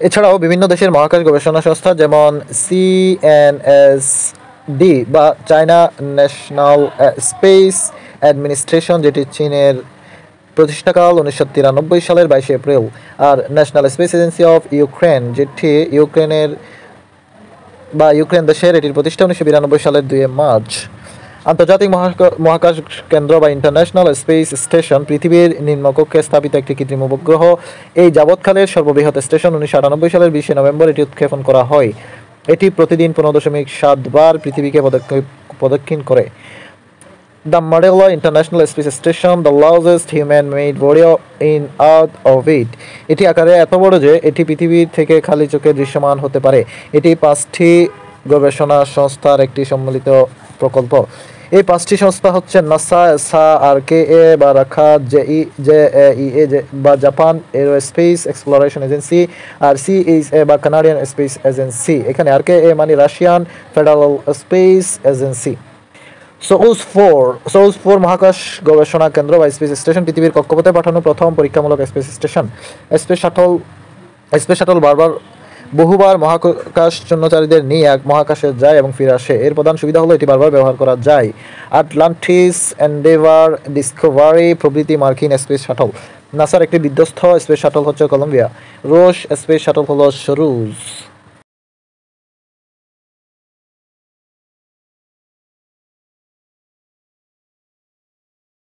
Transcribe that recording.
এছাড়াও বিভিন্ন দেশের মহাকাশ গবেষণা সংস্থা যেমন CNSD বা চায়না ন্যাশনাল স্পেস অ্যাডমিনিস্ট্রেশন, যেটি চীনের প্রতিষ্ঠাকাল 1993 সালের 22 এপ্রিল, আর national space agency of Ukraine, যেটি ইউক্রেন দেশের, এটির প্রতিষ্ঠা 1992 সালের 2 মার্চ। আন্তর্জাতিক মহাকাশ কেন্দ্র বা ইন্টারন্যাশনাল স্পেস স্টেশন পৃথিবীর নিম্নকক্ষে স্থাপিত একটি কৃত্রিম উপগ্রহ। এই যাবৎকালের সর্ববৃহৎ স্টেশন। 1998 সালের 20 নভেম্বর এটি উৎক্ষেপণ করা হয়। এটি প্রতিদিন 15.7 বার পৃথিবীকে প্রদক্ষিণ করে। The Madela International Space Station, the largest human-made body in Earth orbit. এটি আকারে এত বড় যে এটি পৃথিবী থেকে খালি চোখে দৃশ্যমান হতে পারে। এটি 5টি গবেষণা সংস্থার একটি সম্মিলিত প্রকল্প। এই 5টি সংস্থা হচ্ছে নাসা, এসা, আরকেএ বা রাখা, জেইএ বা জাপান এরোস্পেস এক্সপ্লোরেশন এজেন্সি, আর সিএইচএ বা কানাডিয়ান স্পেস এজেন্সি। এখানে আরকেএ মানে রাশিয়ান ফেডারেল স্পেস এজেন্সি। সোউস 4 মহাকাশ গবেষণা কেন্দ্র বা স্পেস স্টেশন পৃথিবীর কক্ষপথে পাঠানো প্রথম পরীক্ষামূলক স্পেস স্টেশন। স্পেস শাটল বহুবার মহাকাশ জন্মচারীদের নিয়ে মহাকাশে যায় এবং ফিরে আসে। এর প্রধান সুবিধা হলো এটি বারবার ব্যবহার করা যায়। আটলান্টিস, এন্ডেভার, ডিসকভারি প্রভৃতি মার্কিন স্পেস শাটল। নাসার একটি বিধ্বস্ত স্পেস শাটল হচ্ছে কলম্বিয়া। রুশ স্পেস শাটল হলো সরুজ।